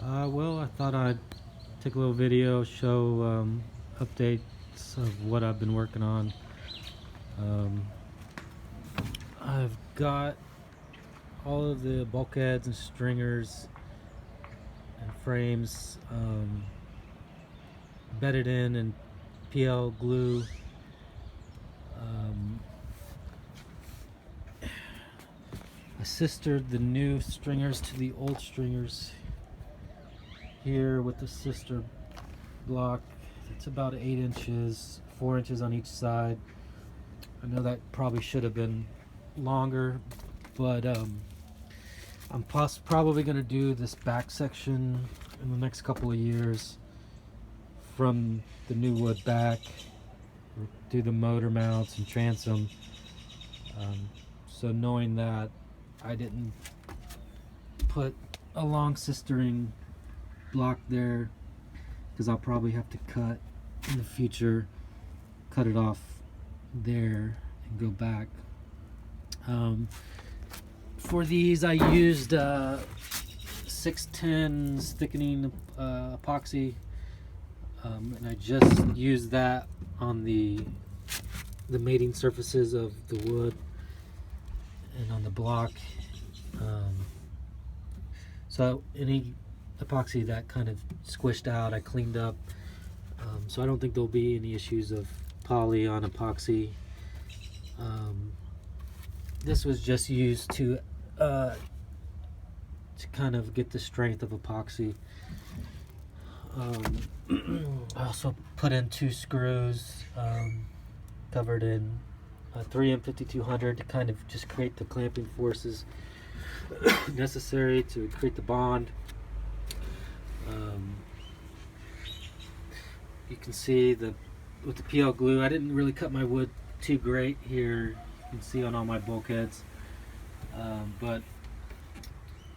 Well, I thought I'd take a little video, show updates of what I've been working on. Um, I've got all of the bulkheads and stringers and frames bedded in and PL glue. I sistered the new stringers to the old stringers here with the sister block. It's about 8 inches, 4 inches on each side. I know that probably should have been longer, but I'm probably going to do this back section in the next couple of years from the new wood back, do the motor mounts and transom. So knowing that, I didn't put a long sistering block there because I'll probably have to cut in the future, cut it off there and go back. For these I used 610 thickening epoxy, and I just used that on the mating surfaces of the wood and on the block. So any epoxy that kind of squished out, I cleaned up. So I don't think there'll be any issues of poly on epoxy. This was just used to kind of get the strength of epoxy. I also put in 2 screws covered in 3M 5200 to kind of just create the clamping forces necessary to create the bond. You can see with the PL glue, I didn't really cut my wood too great here. You can see on all my bulkheads, but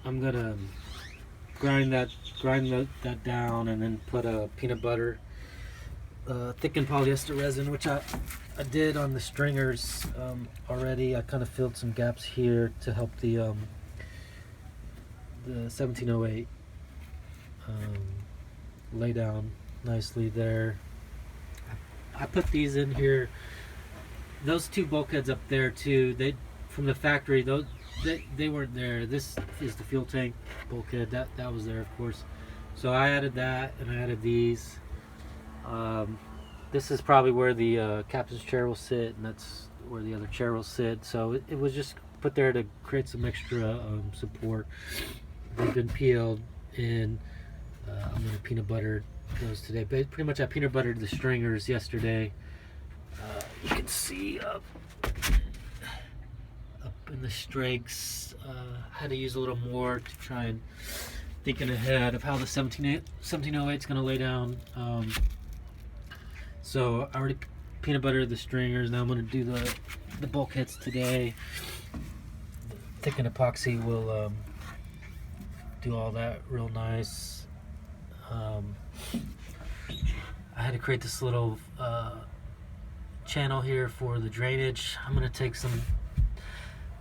I'm gonna grind that down and then put a peanut butter thickened polyester resin, which I did on the stringers already. I kind of filled some gaps here to help the 1708 lay down nicely there. I put these in here. Those 2 bulkheads up there too, they from the factory, they weren't there. This is the fuel tank bulkhead that was there, of course. So I added that, and I added these. This is probably where the captain's chair will sit, and that's where the other chair will sit. So it was just put there to create some extra support. They've been peeled, and I'm going to peanut butter those today. But pretty much I peanut buttered the stringers yesterday. You can see up in the strakes. I had to use a little more to try and thinking ahead of how the 1708 is going to lay down. So I already peanut buttered the stringers. Now I'm going to do the bulkheads today. Thickened epoxy will do all that real nice. I had to create this little channel here for the drainage. I'm going to take some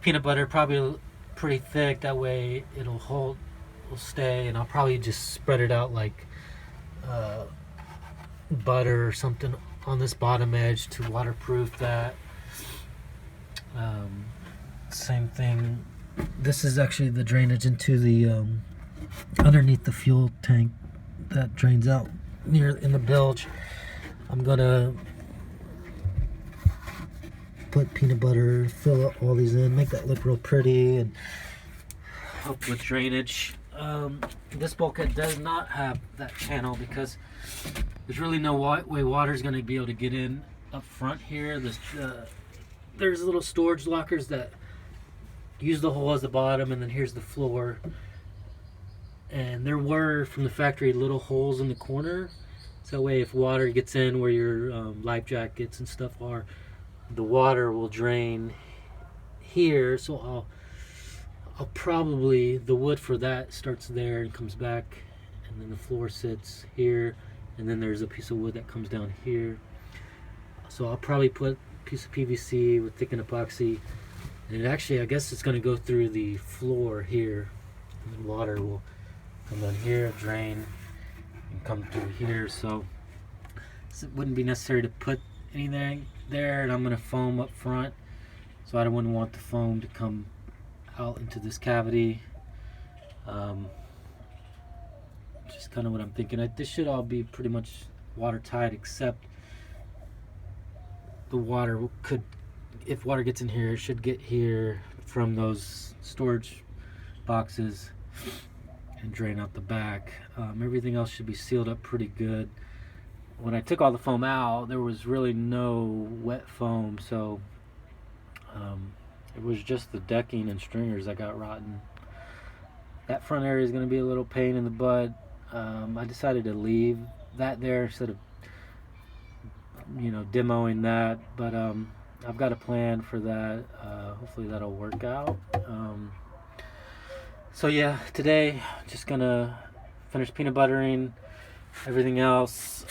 peanut butter, probably pretty thick, that way will stay, and I'll probably just spread it out like butter or something on this bottom edge to waterproof that. Same thing, this is actually the drainage into the underneath the fuel tank that drains out near in the bilge. I'm gonna put peanut butter, fill all these in, make that look real pretty and help with drainage. This bulkhead does not have that channel because there's really no way water is going to be able to get in up front here. There's little storage lockers that use the hole as the bottom, and then here's the floor. And there were, from the factory, little holes in the corner, so that way if water gets in where your life jackets and stuff are, the water will drain here. So I'll probably, the wood for that starts there and comes back, and then the floor sits here, and then there's a piece of wood that comes down here. So I'll probably put a piece of PVC with thickened epoxy, and I guess it's going to go through the floor here, and then water will come down here, drain, and come through here. So it wouldn't be necessary to put anything there, and I'm going to foam up front, so I wouldn't want the foam to come out into this cavity. Just kind of what I'm thinking. This should all be pretty much watertight, except the water could, if water gets in here, it should get here from those storage boxes and drain out the back. Everything else should be sealed up pretty good. When I took all the foam out, there was really no wet foam, so it was just the decking and stringers that got rotten. That front area is going to be a little pain in the butt. I decided to leave that there instead of, you know, demoing that, but I've got a plan for that. Hopefully that'll work out. So yeah, today just gonna finish peanut buttering everything else.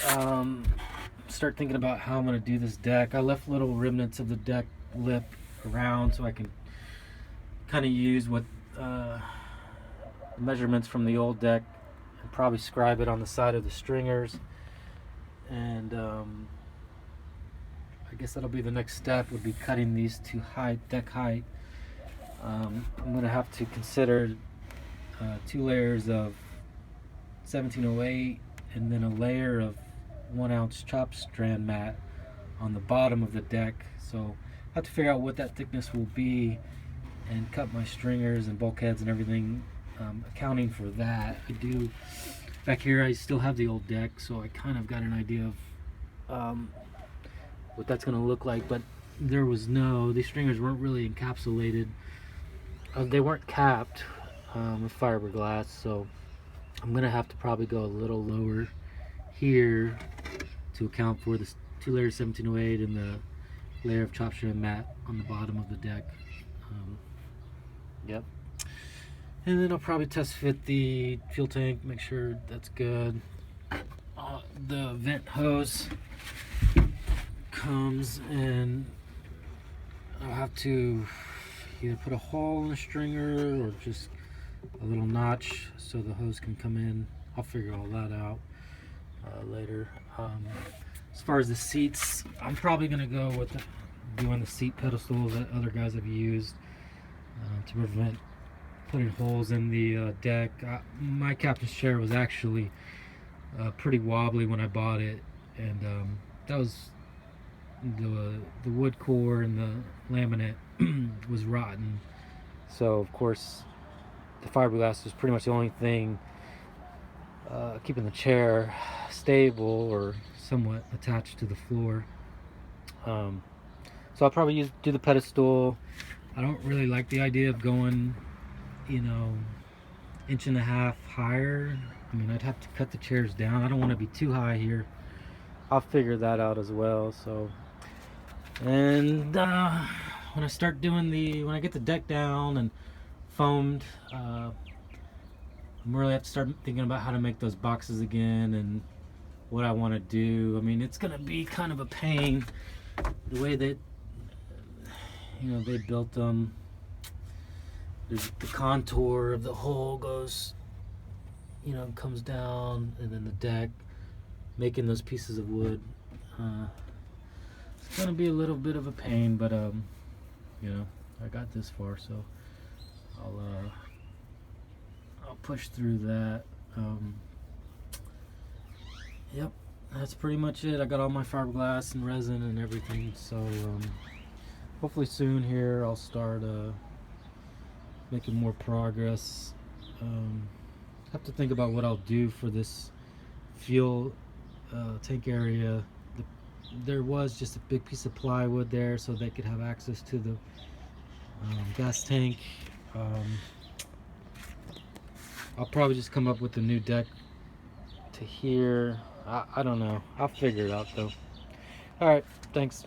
Start thinking about how I'm gonna do this deck. I left little remnants of the deck lip around so I can kind of use what measurements from the old deck and probably scribe it on the side of the stringers. And I guess that'll be the next step, would be cutting these to deck height. I'm gonna have to consider 2 layers of 1708 and then a layer of 1 ounce chop strand mat on the bottom of the deck. So I have to figure out what that thickness will be and cut my stringers and bulkheads and everything, accounting for that. I do, back here I still have the old deck, so I kind of got an idea of what that's going to look like, but these stringers weren't really encapsulated. They weren't capped with fiberglass, so I'm going to have to probably go a little lower here to account for this 2 layers 1708 and the layer of chop strand mat on the bottom of the deck. Yep. And then I'll probably test fit the fuel tank, make sure that's good. The vent hose comes, and I'll have to either put a hole in the stringer or just a little notch so the hose can come in. I'll figure all that out later. As far as the seats, I'm probably going to go with doing the seat pedestals that other guys have used to prevent putting holes in the deck. My captain's chair was actually pretty wobbly when I bought it, and that was the wood core and the laminate was rotten, so of course the fiberglass was pretty much the only thing keeping the chair stable or somewhat attached to the floor. So I'll probably do the pedestal. I don't really like the idea of going, you know, 1.5 inches higher. I mean, I'd have to cut the chairs down. I don't want to be too high here. I'll figure that out as well. So, and when I get the deck down and foamed, I'm really have to start thinking about how to make those boxes again and what I want to do. I mean, it's gonna be kind of a pain the way that, you know, they built them. There's the contour of the hole goes, you know, comes down, and then the deck, making those pieces of wood. It's gonna be a little bit of a pain, but you know, I got this far, so I'll push through that. Yep, that's pretty much it. I got all my fiberglass and resin and everything, so hopefully soon here I'll start making more progress. Have to think about what I'll do for this fuel tank area. There was just a big piece of plywood there so they could have access to the gas tank. I'll probably just come up with a new deck to here. I don't know. I'll figure it out though. Alright, thanks.